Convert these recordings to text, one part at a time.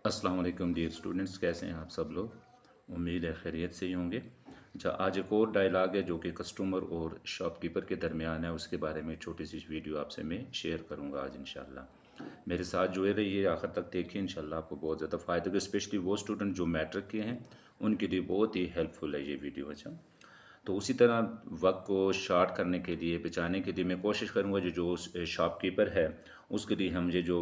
अस्सलाम वालेकुम dear students, कैसे हैं आप सब लोग। उम्मीद है खैरियत से ही होंगे। अच्छा, आज एक और डायलॉग है जो कि कस्टमर और शॉपकीपर के दरमियान है, उसके बारे में छोटी सी वीडियो आपसे मैं शेयर करूंगा आज इंशाल्लाह। मेरे साथ जुड़े रहिए, आखिर तक देखिए, इंशाल्लाह आपको बहुत ज़्यादा फ़ायदा होगा। स्पेशली वो स्टूडेंट जो मैट्रिक के हैं उनके लिए बहुत ही हेल्पफुल है ये वीडियो। अच्छा, तो उसी तरह वक्त को शॉर्ट करने के लिए, बचाने के लिए मैं कोशिश करूँगा जो शॉपकीपर है उसके लिए हम ये जो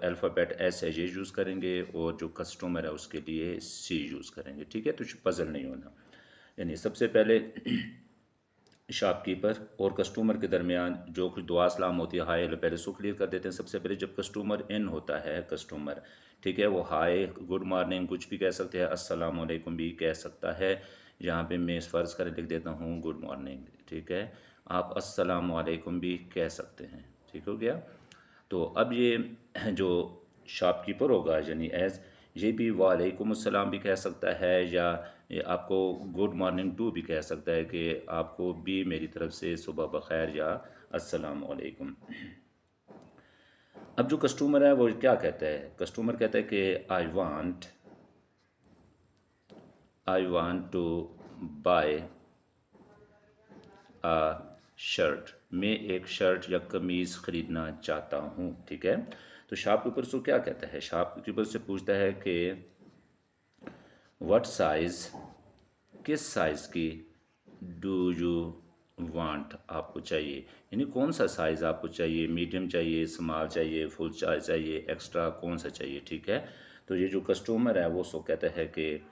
अल्फ़ाबेट एस है ये यूज़ करेंगे, और जो कस्टमर है उसके लिए सी यूज़ करेंगे। ठीक है, तो पज़ल नहीं होना। यानी सबसे पहले शॉपकीपर और कस्टमर के दरमियान जो कुछ दुआ सलाम होती है, हाय हेलो, पहले सो क्लियर कर देते हैं। सबसे पहले जब कस्टमर इन होता है, कस्टमर, ठीक है, वो हाय, गुड मॉर्निंग कुछ भी कह सकते हैं, अस्सलाम वालेकुम भी कह सकता है। यहाँ पे मैं इस फ़र्ज़ कर लिख देता हूँ गुड मॉर्निंग, ठीक है। आप अस्सलाम वालेकुम भी कह सकते हैं, ठीक हो गया। तो अब ये जो शॉपकीपर होगा यानी एज, ये भी वालेकुम अस्सलाम भी कह सकता है, या ये आपको गुड मॉर्निंग टू भी कह सकता है कि आपको भी मेरी तरफ से सुबह बखैर या अस्सलाम वालेकुम। अब जो कस्टमर है वो क्या कहता है, कस्टमर कहता है कि I want to buy a shirt, मैं एक शर्ट या कमीज़ ख़रीदना चाहता हूँ, ठीक है। तो शॉपकीपर से क्या कहता है, शॉपकीपर से पूछता है कि व्हाट साइज़, किस साइज़ की, डू यू वांट, आपको चाहिए, यानी कौन सा साइज़ आपको चाहिए, मीडियम चाहिए, स्मॉल चाहिए, फुल चाहिए, एक्स्ट्रा कौन सा चाहिए, ठीक है। तो ये जो कस्टमर है वो सो कहता है कि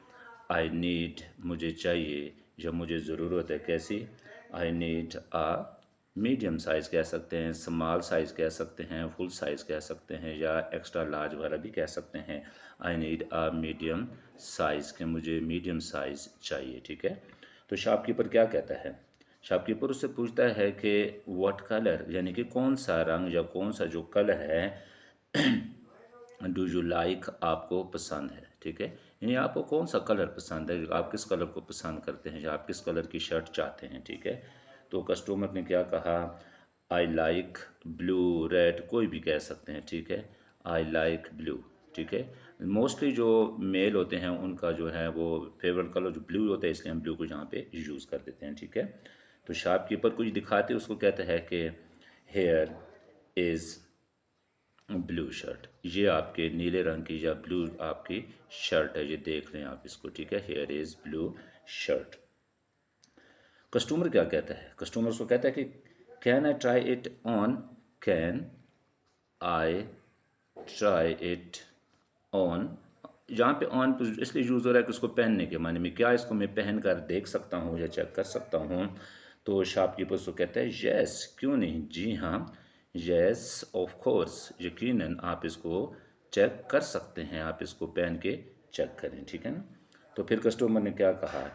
आई नीड, मुझे चाहिए या मुझे ज़रूरत है, कैसी, I need a medium size कह सकते हैं, स्मॉल साइज़ कह सकते हैं, फुल साइज़ कह सकते हैं, या एक्स्ट्रा लार्ज वगैरह भी कह सकते हैं। I need a medium size, के मुझे मीडियम साइज़ चाहिए, ठीक है। तो शॉपकीपर क्या कहता है, शॉपकीपर उससे पूछता है कि व्हाट कलर, यानी कि कौन सा रंग या कौन सा जो कलर है, डू यू लाइक, आपको पसंद है, ठीक है। यानी आपको कौन सा कलर पसंद है, आप किस कलर को पसंद करते हैं, या आप किस कलर की शर्ट चाहते हैं, ठीक है। तो कस्टमर ने क्या कहा, आई लाइक ब्लू, रेड, कोई भी कह सकते हैं, ठीक है, आई लाइक ब्लू, ठीक है। मोस्टली जो मेल होते हैं उनका जो है वो फेवरेट कलर जो ब्लू होता है, इसलिए हम ब्लू को यहाँ पे यूज़ कर देते हैं, ठीक है। तो शॉपकीपर कुछ दिखाते उसको कहता है कि हेयर इज़ ब्लू शर्ट, ये आपके नीले रंग की या ब्लू आपकी शर्ट है, ये देख लें आप इसको, ठीक है, here is blue shirt. Customer क्या कहता है, कस्टमर उसको कहता है कि can I try it on, can I try it on, यहाँ पे ऑन इसलिए यूज़ हो रहा है कि उसको पहनने के माने में, क्या इसको मैं पहन कर देख सकता हूँ या चेक कर सकता हूँ। तो शॉपकीपर उसको कहता है यस, क्यों नहीं, जी हाँ, यस ऑफ कोर्स, यकीनन आप इसको चेक कर सकते हैं, आप इसको पहन के चेक करें, ठीक है ना। तो फिर कस्टमर ने क्या कहा,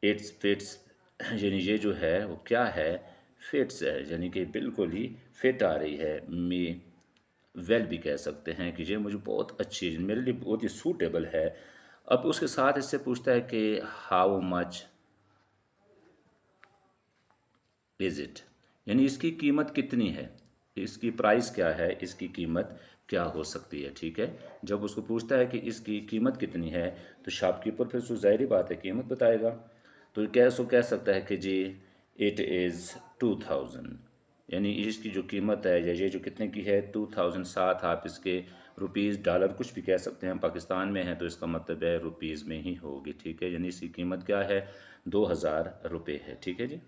इट्स फिट्स, यानी ये जो है वो क्या है, फिट्स है, यानी कि बिल्कुल ही फिट आ रही है, मी वेल भी कह सकते हैं कि ये मुझे बहुत अच्छी, मेरे लिए बहुत ही सूटेबल है। अब उसके साथ इससे पूछता है कि हाउ मच इज़ इट, यानी इसकी कीमत कितनी है, इसकी प्राइस क्या है, इसकी कीमत क्या हो सकती है, ठीक है। जब उसको पूछता है कि इसकी कीमत कितनी है, तो शॉपकीपर फिर उसको ज़ाहिर बात है कीमत बताएगा। तो क्या उसको कह सकता है कि जी इट इज़ 2000, यानी इसकी जो कीमत है या ये जो कितने की है 2000, साथ आप इसके रुपीज़, डॉलर कुछ भी कह सकते हैं, पाकिस्तान में है तो इसका मतलब है रुपीज़ में ही होगी, ठीक है। यानी इसकी कीमत क्या है, 2000 रुपये है, ठीक है जी।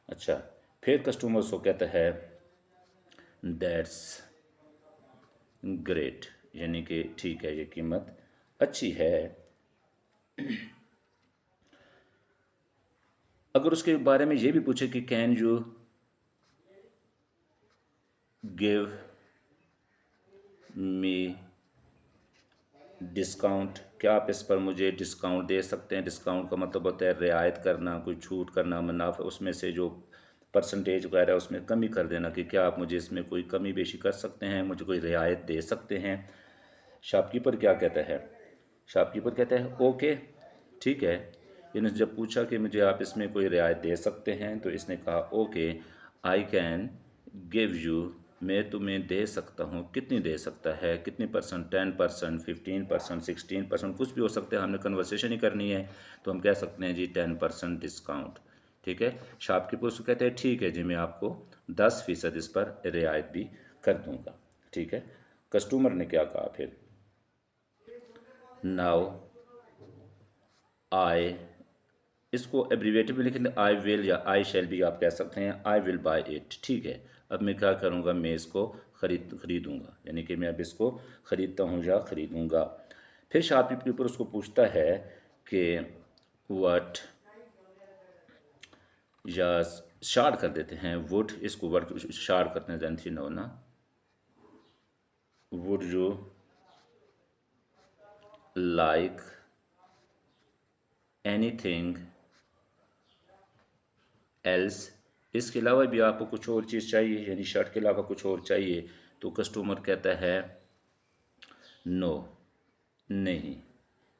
अच्छा, फिर कस्टमर को कहता है दैट्स ग्रेट, यानी कि ठीक है, ये कीमत अच्छी है। अगर उसके बारे में ये भी पूछे कि can you give me discount, क्या आप इस पर मुझे डिस्काउंट दे सकते हैं। डिस्काउंट का मतलब होता है रियायत करना, कोई छूट करना, मुनाफा, उसमें से जो परसेंटेज वगैरह उसमें कमी कर देना, कि क्या आप मुझे इसमें कोई कमी बेशी कर सकते हैं, मुझे कोई रियायत दे सकते हैं। शॉपकीपर क्या कहता है, शॉपकीपर कहता है ओके, ठीक है। इन्होंने जब पूछा कि मुझे आप इसमें कोई रियायत दे सकते हैं, तो इसने कहा okay, I can give you मैं तुम्हें दे सकता हूँ, कितनी दे सकता है, कितनी परसेंट, 10%, 15%, 16%, कुछ भी हो सकता है। हमने कन्वर्सेशन ही करनी है तो हम कह सकते हैं जी 10% डिस्काउंट। ठीक है, शॉपकीपर उसको कहते हैं ठीक है जी, मैं आपको 10% इस पर रियायत भी कर दूंगा। ठीक है, कस्टमर ने क्या कहा फिर, नाउ आई, इसको एब्रीवेटिव में लिखेंगे, आई विल या आई शैल भी आप कह सकते हैं, आई विल बाय इट। ठीक है, अब मैं क्या करूँगा, मैं इसको खरीदूँगा, यानी कि मैं अब इसको ख़रीदता हूँ या ख़रीदूँगा। फिर शॉपकीपर उसको पूछता है कि व्हाट, या शार्ट कर देते हैं वुड, इसको वर्ड शार्ट करते हैं, जानती नो ना, would you like anything else, इसके अलावा भी आपको कुछ और चीज़ चाहिए, यानी शर्ट के अलावा कुछ और चाहिए, तो कस्टमर कहता है नो, नहीं,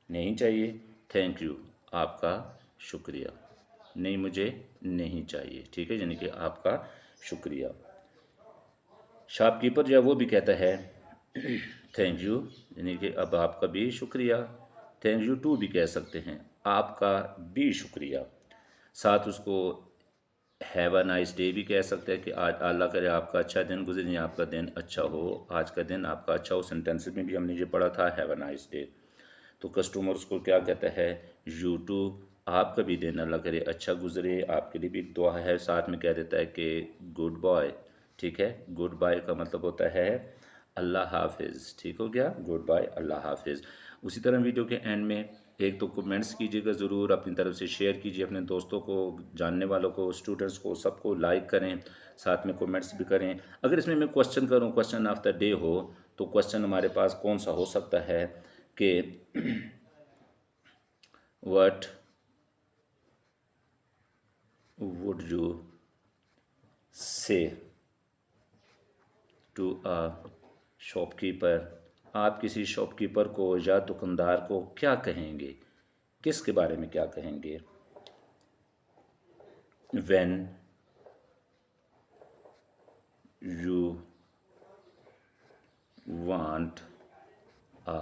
नहीं चाहिए, थैंक यू, आपका शुक्रिया, नहीं मुझे नहीं चाहिए। ठीक है, यानी कि आपका शुक्रिया। शॉपकीपर जो है वो भी कहता है थैंक यू, यानी कि अब आपका भी शुक्रिया, थैंक यू टू भी कह सकते हैं, आपका भी शुक्रिया। साथ उसको हैव अ नाइस डे भी कह सकते हैं कि आज अल्लाह करे आपका अच्छा दिन गुजरे, या आपका दिन अच्छा हो, आज का दिन आपका अच्छा हो। सेंटेंस में भी हमने ये पढ़ा था हैव अ नाइस डे। तो कस्टमर उसको क्या कहता है, यू टू, आपका भी दिन अल्लाह करे अच्छा गुजरे, आपके लिए भी दुआ है। साथ में कह देता है कि गुड बाय। ठीक है, गुड बाय का मतलब होता है अल्लाह हाफिज़। ठीक हो गया, गुड बाय, अल्लाह हाफिज़। उसी तरह वीडियो के एंड में एक तो कमेंट्स कीजिएगा ज़रूर, अपनी तरफ से शेयर कीजिए अपने दोस्तों को, जानने वालों को, स्टूडेंट्स को, सबको लाइक करें, साथ में कमेंट्स भी करें। अगर इसमें मैं क्वेश्चन करूं, क्वेश्चन ऑफ द डे हो, तो क्वेश्चन हमारे पास कौन सा हो सकता है कि व्हाट वुड यू से टू अ शॉपकीपर, आप किसी शॉपकीपर को या दुकानदार को क्या कहेंगे, किसके बारे में क्या कहेंगे, when you want a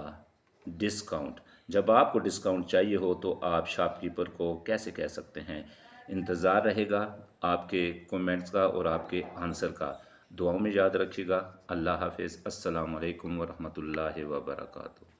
discount, जब आपको डिस्काउंट चाहिए हो तो आप शॉपकीपर को कैसे कह सकते हैं। इंतज़ार रहेगा आपके कमेंट्स का और आपके आंसर का। दुआओं में याद रखिएगा। अल्लाह हाफिज़। अस्सलामु अलैकुम वरहमतुल्लाहि वबरकातुहू।